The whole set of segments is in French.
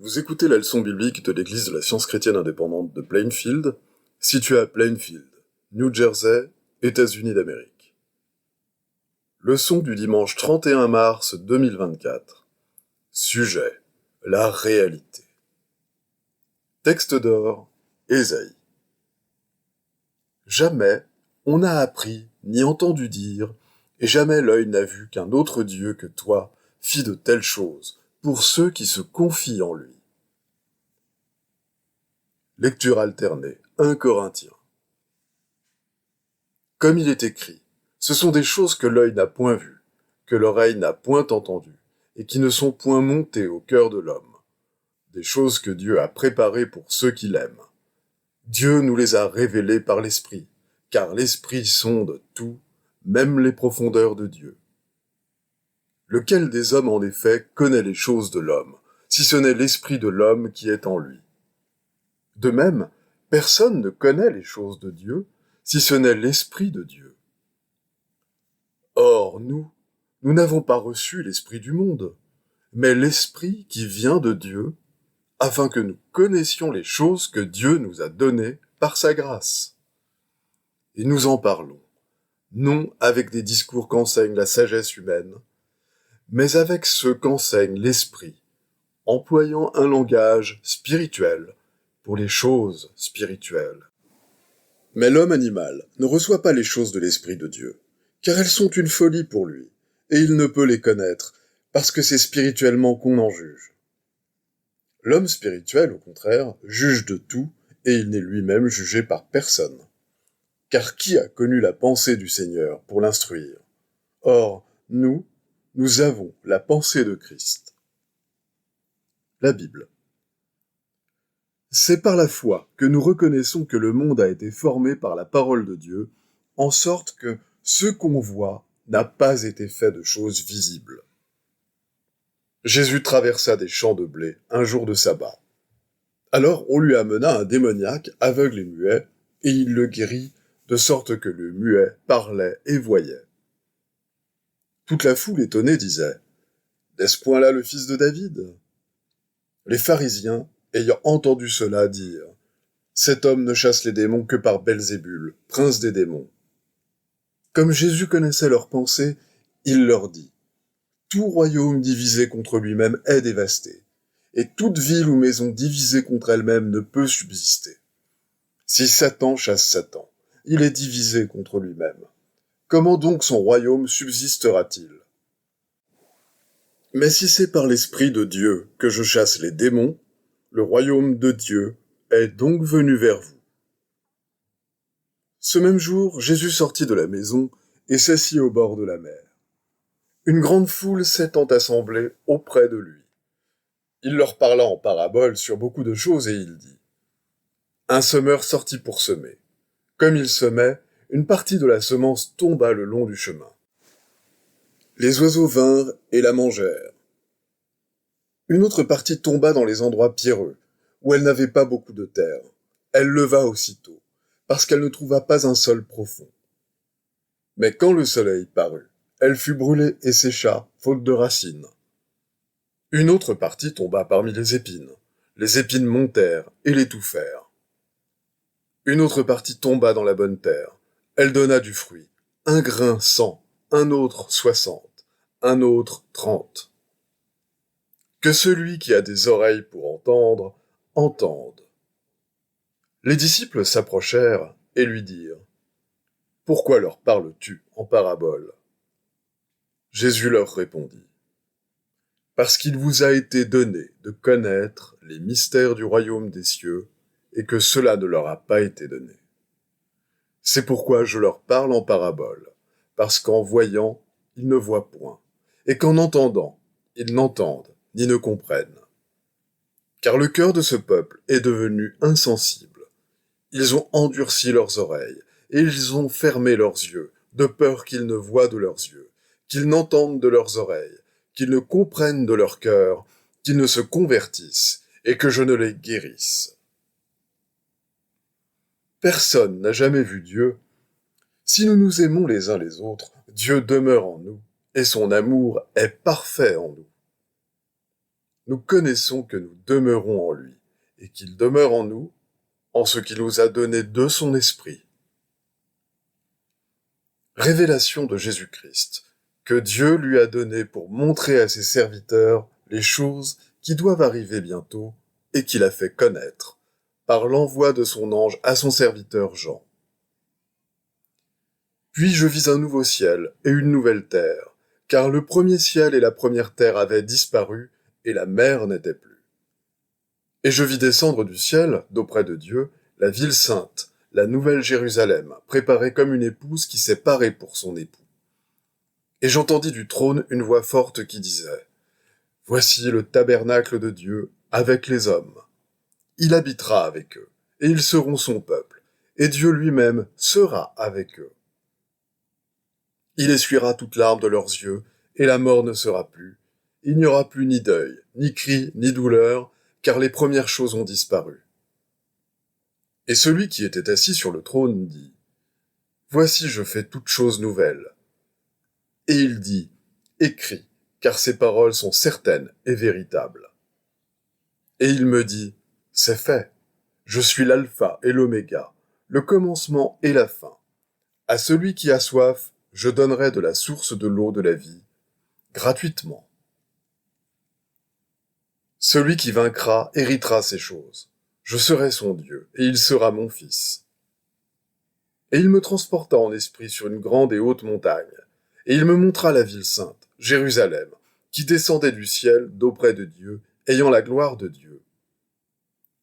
Vous écoutez la leçon biblique de l'Église de la Science chrétienne indépendante de Plainfield, située à Plainfield, New Jersey, États-Unis d'Amérique. Leçon du dimanche 31 mars 2024. Sujet: la réalité. Texte d'or, Ésaïe. Jamais on n'a appris ni entendu dire, et jamais l'œil n'a vu qu'un autre Dieu que toi fit de telles choses pour ceux qui se confient en lui. Lecture alternée, 1 Corinthiens. Comme il est écrit, ce sont des choses que l'œil n'a point vues, que l'oreille n'a point entendues, et qui ne sont point montées au cœur de l'homme. Des choses que Dieu a préparées pour ceux qui l'aiment. Dieu nous les a révélées par l'Esprit, car l'Esprit sonde tout, même les profondeurs de Dieu. Lequel des hommes en effet connaît les choses de l'homme, si ce n'est l'Esprit de l'homme qui est en lui? De même, personne ne connaît les choses de Dieu, si ce n'est l'Esprit de Dieu. Or, nous n'avons pas reçu l'Esprit du monde, mais l'Esprit qui vient de Dieu, afin que nous connaissions les choses que Dieu nous a données par sa grâce. Et nous en parlons, non avec des discours qu'enseigne la sagesse humaine, mais avec ceux qu'enseigne l'Esprit, employant un langage spirituel pour les choses spirituelles. Mais l'homme animal ne reçoit pas les choses de l'Esprit de Dieu, car elles sont une folie pour lui, et il ne peut les connaître, parce que c'est spirituellement qu'on en juge. L'homme spirituel, au contraire, juge de tout, et il n'est lui-même jugé par personne. Car qui a connu la pensée du Seigneur pour l'instruire? Or, nous avons la pensée de Christ. La Bible. C'est par la foi que nous reconnaissons que le monde a été formé par la parole de Dieu, en sorte que ce qu'on voit n'a pas été fait de choses visibles. Jésus traversa des champs de blé un jour de sabbat. Alors on lui amena un démoniaque aveugle et muet, et il le guérit, de sorte que le muet parlait et voyait. Toute la foule étonnée disait: « N'est-ce point là le fils de David ?» Les pharisiens, ayant entendu cela, dirent: « Cet homme ne chasse les démons que par Belzébul, prince des démons. » Comme Jésus connaissait leurs pensées, il leur dit: « Tout royaume divisé contre lui-même est dévasté, et toute ville ou maison divisée contre elle-même ne peut subsister. Si Satan chasse Satan, il est divisé contre lui-même. Comment donc son royaume subsistera-t-il? Mais si c'est par l'Esprit de Dieu que je chasse les démons, le royaume de Dieu est donc venu vers vous. » Ce même jour, Jésus sortit de la maison et s'assit au bord de la mer. Une grande foule s'étant assemblée auprès de lui. Il leur parla en parabole sur beaucoup de choses et il dit: « Un semeur sortit pour semer. Comme il semait, une partie de la semence tomba le long du chemin. Les oiseaux vinrent et la mangèrent. Une autre partie tomba dans les endroits pierreux, où elle n'avait pas beaucoup de terre. Elle leva aussitôt, parce qu'elle ne trouva pas un sol profond. Mais quand le soleil parut, elle fut brûlée et sécha, faute de racines. Une autre partie tomba parmi les épines. Les épines montèrent et l'étouffèrent. Une autre partie tomba dans la bonne terre. Elle donna du fruit. Un grain 100, un autre 60, un autre 30. Que celui qui a des oreilles pour entendre, entende. » Les disciples s'approchèrent et lui dirent: « Pourquoi leur parles-tu en parabole ?» Jésus leur répondit: « Parce qu'il vous a été donné de connaître les mystères du royaume des cieux, et que cela ne leur a pas été donné. C'est pourquoi je leur parle en parabole, parce qu'en voyant, ils ne voient point, et qu'en entendant, ils n'entendent ni ne comprennent. Car le cœur de ce peuple est devenu insensible. Ils ont endurci leurs oreilles, et ils ont fermé leurs yeux, de peur qu'ils ne voient de leurs yeux, qu'ils n'entendent de leurs oreilles, qu'ils ne comprennent de leur cœur, qu'ils ne se convertissent, et que je ne les guérisse. » Personne n'a jamais vu Dieu. Si nous nous aimons les uns les autres, Dieu demeure en nous, et son amour est parfait en nous. nous connaissons que nous demeurons en lui, et qu'il demeure en nous, en ce qu'il nous a donné de son esprit. Révélation de Jésus-Christ, que Dieu lui a donné pour montrer à ses serviteurs les choses qui doivent arriver bientôt et qu'il a fait connaître par l'envoi de son ange à son serviteur Jean. Puis je vis un nouveau ciel et une nouvelle terre, car le premier ciel et la première terre avaient disparu et la mer n'était plus. Et je vis descendre du ciel, d'auprès de Dieu, la ville sainte, la nouvelle Jérusalem, préparée comme une épouse qui s'est parée pour son époux. Et j'entendis du trône une voix forte qui disait : Voici le tabernacle de Dieu avec les hommes. Il habitera avec eux, et ils seront son peuple, et Dieu lui-même sera avec eux. Il essuiera toute larme de leurs yeux, et la mort ne sera plus. Il n'y aura plus ni deuil, ni cri, ni douleur, car les premières choses ont disparu. Et celui qui était assis sur le trône dit : Voici je fais toutes choses nouvelles. Et il dit : Écris, car ces paroles sont certaines et véritables. Et il me dit : C'est fait. Je suis l'alpha et l'oméga, le commencement et la fin. À celui qui a soif, je donnerai de la source de l'eau de la vie, gratuitement. Celui qui vaincra héritera ces choses. Je serai son Dieu, et il sera mon fils. Et il me transporta en esprit sur une grande et haute montagne, et il me montra la ville sainte, Jérusalem, qui descendait du ciel d'auprès de Dieu, ayant la gloire de Dieu.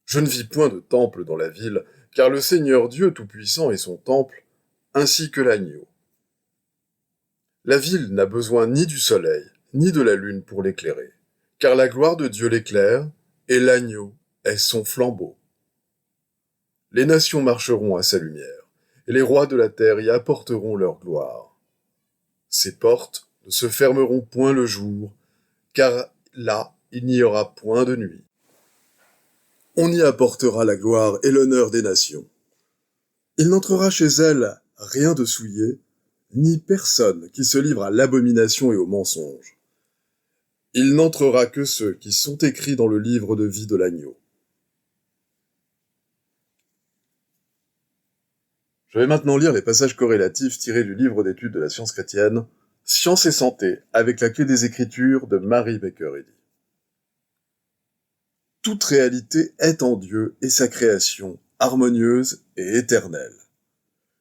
Je ne vis point de temple dans la ville, car le Seigneur Dieu Tout-Puissant est son temple, ainsi que l'agneau. La ville n'a besoin ni du soleil, ni de la lune pour l'éclairer, car la gloire de Dieu l'éclaire, et l'agneau est son flambeau. Les nations marcheront à sa lumière, et les rois de la terre y apporteront leur gloire. Ses portes ne se fermeront point le jour, car là il n'y aura point de nuit. On y apportera la gloire et l'honneur des nations. Il n'entrera chez elles rien de souillé, ni personne qui se livre à l'abomination et au mensonge. Il n'entrera que ceux qui sont écrits dans le livre de vie de l'agneau. Je vais maintenant lire les passages corrélatifs tirés du livre d'études de la science chrétienne, Science et santé, avec la clé des Écritures de Mary Baker Eddy. Toute réalité est en Dieu et sa création, harmonieuse et éternelle.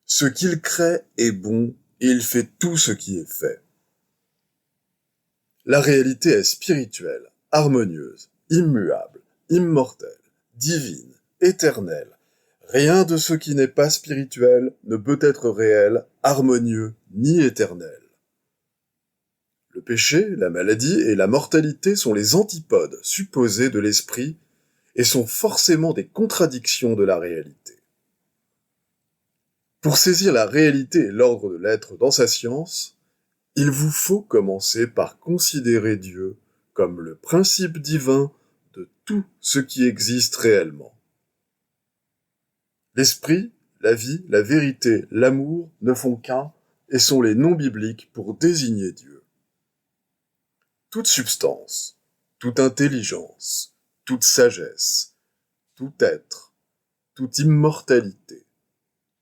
Ce qu'il crée est bon et il fait tout ce qui est fait. La réalité est spirituelle, harmonieuse, immuable, immortelle, divine, éternelle. Rien de ce qui n'est pas spirituel ne peut être réel, harmonieux, ni éternel. Le péché, la maladie et la mortalité sont les antipodes supposés de l'esprit et sont forcément des contradictions de la réalité. Pour saisir la réalité et l'ordre de l'être dans sa science, il vous faut commencer par considérer Dieu comme le principe divin de tout ce qui existe réellement. L'esprit, la vie, la vérité, l'amour ne font qu'un et sont les noms bibliques pour désigner Dieu. Toute substance, toute intelligence, toute sagesse, tout être, toute immortalité,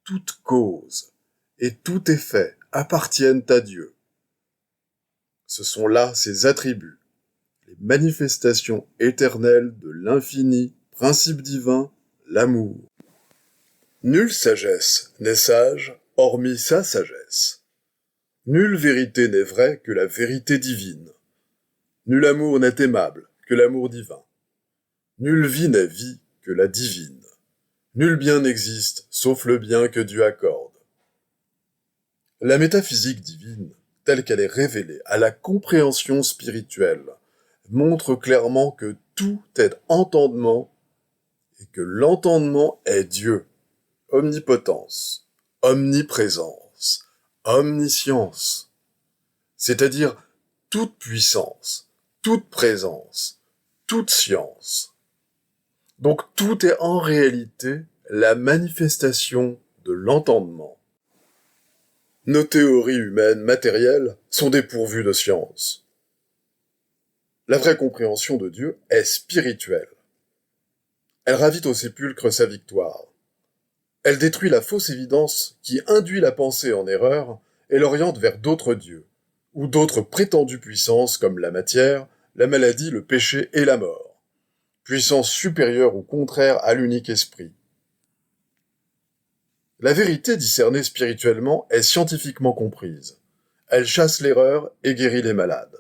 toute cause et tout effet appartiennent à Dieu. Ce sont là ses attributs, les manifestations éternelles de l'infini, principe divin, l'amour. Nulle sagesse n'est sage, hormis sa sagesse. Nulle vérité n'est vraie que la vérité divine. Nul amour n'est aimable que l'amour divin. Nulle vie n'est vie que la divine. Nul bien n'existe sauf le bien que Dieu accorde. La métaphysique divine, telle qu'elle est révélée à la compréhension spirituelle, montre clairement que tout est entendement et que l'entendement est Dieu. Omnipotence, omniprésence, omniscience, c'est-à-dire toute puissance, toute présence, toute science. Donc tout est en réalité la manifestation de l'entendement. Nos théories humaines matérielles sont dépourvues de science. La vraie compréhension de Dieu est spirituelle. Elle ravite au sépulcre sa victoire. Elle détruit la fausse évidence qui induit la pensée en erreur et l'oriente vers d'autres dieux, ou d'autres prétendues puissances comme la matière, la maladie, le péché et la mort, puissances supérieures ou contraires à l'unique esprit. La vérité discernée spirituellement est scientifiquement comprise. Elle chasse l'erreur et guérit les malades.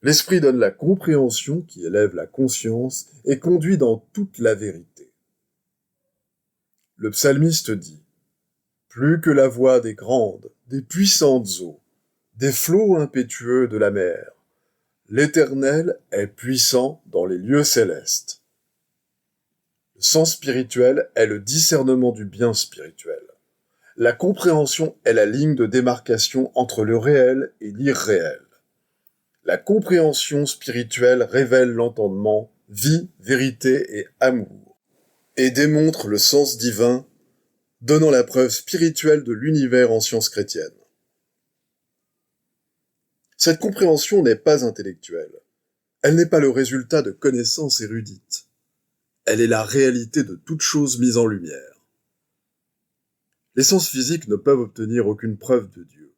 L'esprit donne la compréhension qui élève la conscience et conduit dans toute la vérité. Le psalmiste dit « Plus que la voix des grandes, des puissantes eaux, des flots impétueux de la mer, l'Éternel est puissant dans les lieux célestes. » Le sens spirituel est le discernement du bien spirituel. La compréhension est la ligne de démarcation entre le réel et l'irréel. La compréhension spirituelle révèle l'entendement, vie, vérité et amour, et démontre le sens divin, donnant la preuve spirituelle de l'univers en sciences chrétiennes. Cette compréhension n'est pas intellectuelle. Elle n'est pas le résultat de connaissances érudites. Elle est la réalité de toute chose mise en lumière. Les sens physiques ne peuvent obtenir aucune preuve de Dieu.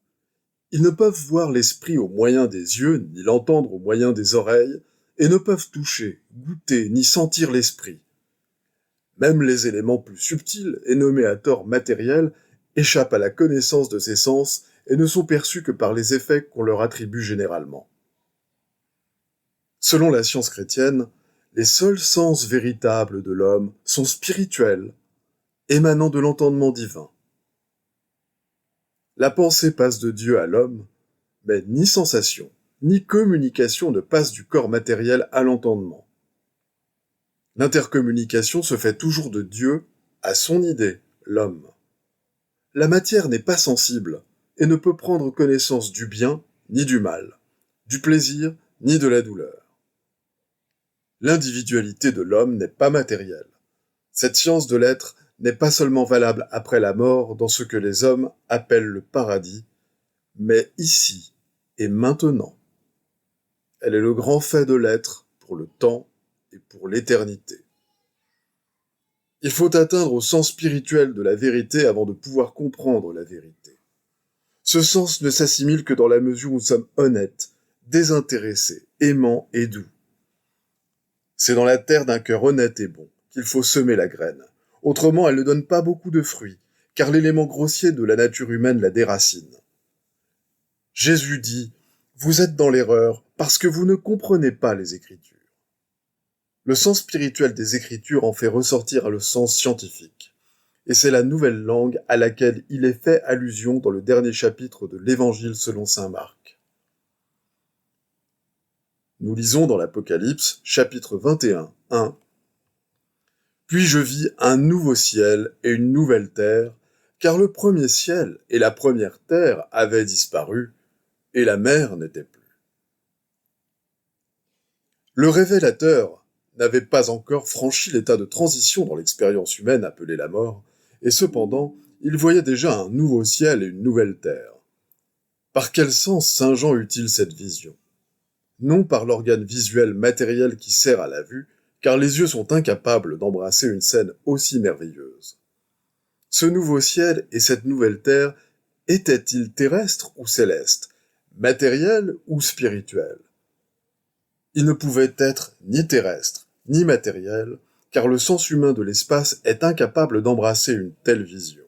Ils ne peuvent voir l'esprit au moyen des yeux, ni l'entendre au moyen des oreilles, et ne peuvent toucher, goûter, ni sentir l'esprit. Même les éléments plus subtils, et nommés à tort matériels, échappent à la connaissance de ces sens et ne sont perçus que par les effets qu'on leur attribue généralement. Selon la science chrétienne, les seuls sens véritables de l'homme sont spirituels, émanant de l'entendement divin. La pensée passe de Dieu à l'homme, mais ni sensation, ni communication ne passe du corps matériel à l'entendement. L'intercommunication se fait toujours de Dieu à son idée, l'homme. La matière n'est pas sensible et ne peut prendre connaissance du bien ni du mal, du plaisir ni de la douleur. L'individualité de l'homme n'est pas matérielle. Cette science de l'être n'est pas seulement valable après la mort dans ce que les hommes appellent le paradis, mais ici et maintenant. Elle est le grand fait de l'être pour le temps et pour l'éternité. Il faut atteindre au sens spirituel de la vérité avant de pouvoir comprendre la vérité. Ce sens ne s'assimile que dans la mesure où nous sommes honnêtes, désintéressés, aimants et doux. C'est dans la terre d'un cœur honnête et bon qu'il faut semer la graine. Autrement, elle ne donne pas beaucoup de fruits, car l'élément grossier de la nature humaine la déracine. Jésus dit « Vous êtes dans l'erreur parce que vous ne comprenez pas les Écritures. » Le sens spirituel des Écritures en fait ressortir le sens scientifique. Et c'est la nouvelle langue à laquelle il est fait allusion dans le dernier chapitre de l'Évangile selon saint Marc. Nous lisons dans l'Apocalypse, chapitre 21, 1. « Puis je vis un nouveau ciel et une nouvelle terre, car le premier ciel et la première terre avaient disparu, et la mer n'était plus. » Le révélateur n'avait pas encore franchi l'état de transition dans l'expérience humaine appelée la mort, et cependant, il voyait déjà un nouveau ciel et une nouvelle terre. Par quel sens saint Jean eut-il cette vision ? Non par l'organe visuel matériel qui sert à la vue, car les yeux sont incapables d'embrasser une scène aussi merveilleuse. Ce nouveau ciel et cette nouvelle terre étaient-ils terrestres ou célestes, matériels ou spirituels ? Ils ne pouvaient être ni terrestres, ni matériels, car le sens humain de l'espace est incapable d'embrasser une telle vision.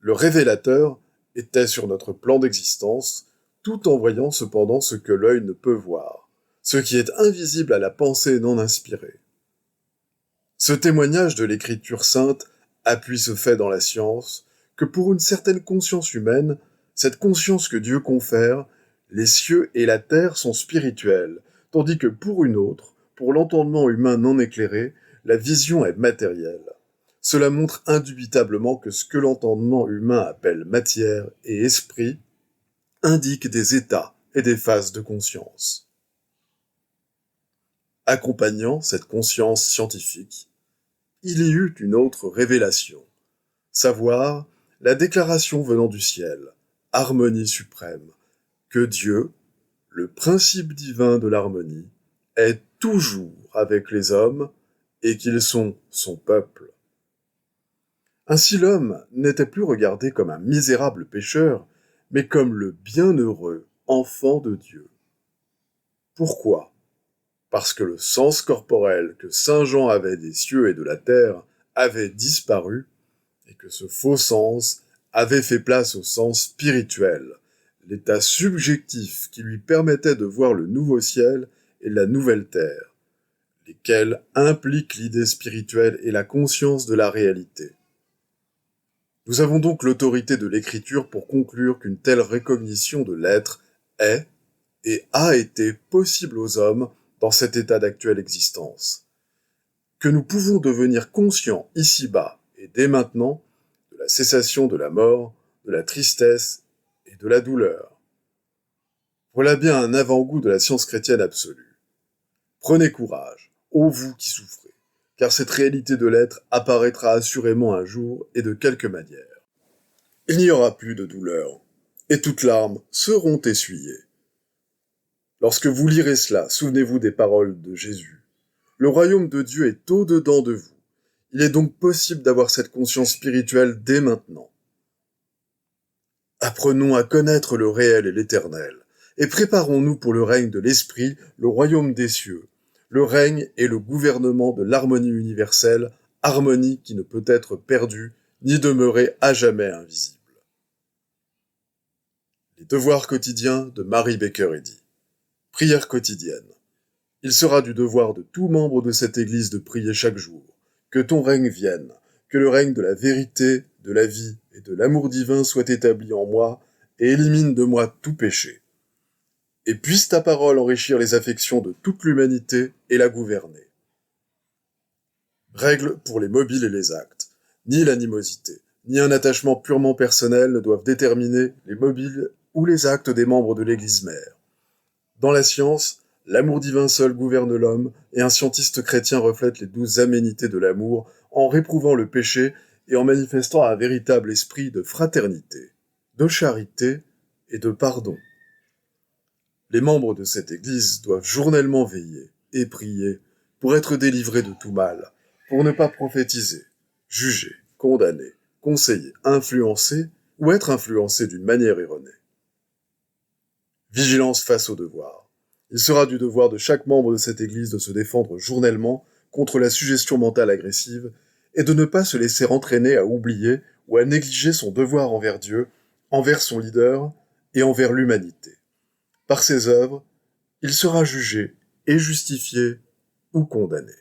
Le révélateur était sur notre plan d'existence, tout en voyant cependant ce que l'œil ne peut voir, ce qui est invisible à la pensée non inspirée. Ce témoignage de l'Écriture sainte appuie ce fait dans la science, que pour une certaine conscience humaine, cette conscience que Dieu confère, les cieux et la terre sont spirituels, tandis que pour une autre, pour l'entendement humain non éclairé, la vision est matérielle. Cela montre indubitablement que ce que l'entendement humain appelle matière et esprit indique des états et des phases de conscience. Accompagnant cette conscience scientifique, il y eut une autre révélation, savoir la déclaration venant du ciel, harmonie suprême, que Dieu, le principe divin de l'harmonie est toujours avec les hommes et qu'ils sont son peuple. Ainsi l'homme n'était plus regardé comme un misérable pécheur, mais comme le bienheureux enfant de Dieu. Pourquoi ? Parce que le sens corporel que saint Jean avait des cieux et de la terre avait disparu, et que ce faux sens avait fait place au sens spirituel, l'état subjectif qui lui permettait de voir le nouveau ciel et la nouvelle terre, lesquels impliquent l'idée spirituelle et la conscience de la réalité. Nous avons donc l'autorité de l'écriture pour conclure qu'une telle recognition de l'être est et a été possible aux hommes dans cet état d'actuelle existence. Que nous pouvons devenir conscients ici-bas et dès maintenant de la cessation de la mort, de la tristesse et de la douleur. Voilà bien un avant-goût de la science chrétienne absolue. Prenez courage, ô vous qui souffrez, car cette réalité de l'être apparaîtra assurément un jour et de quelque manière. Il n'y aura plus de douleur, et toutes larmes seront essuyées. Lorsque vous lirez cela, souvenez-vous des paroles de Jésus. Le royaume de Dieu est au-dedans de vous. Il est donc possible d'avoir cette conscience spirituelle dès maintenant. Apprenons à connaître le réel et l'éternel, et préparons-nous pour le règne de l'Esprit, le royaume des cieux, le règne et le gouvernement de l'harmonie universelle, harmonie qui ne peut être perdue, ni demeurer à jamais invisible. Les devoirs quotidiens de Mary Baker Eddy. Prière quotidienne. Il sera du devoir de tout membre de cette Église de prier chaque jour. Que ton règne vienne, que le règne de la vérité, de la vie et de l'amour divin soit établi en moi et élimine de moi tout péché. Et puisse ta parole enrichir les affections de toute l'humanité et la gouverner. Règle pour les mobiles et les actes. Ni l'animosité, ni un attachement purement personnel ne doivent déterminer les mobiles ou les actes des membres de l'Église mère. Dans la science, l'amour divin seul gouverne l'homme, et un scientiste chrétien reflète les 12 aménités de l'amour en réprouvant le péché et en manifestant un véritable esprit de fraternité, de charité et de pardon. Les membres de cette Église doivent journellement veiller et prier pour être délivrés de tout mal, pour ne pas prophétiser, juger, condamner, conseiller, influencer ou être influencés d'une manière erronée. Vigilance face au devoir. Il sera du devoir de chaque membre de cette Église de se défendre journellement contre la suggestion mentale agressive et de ne pas se laisser entraîner à oublier ou à négliger son devoir envers Dieu, envers son leader et envers l'humanité. Par ses œuvres, il sera jugé et justifié ou condamné.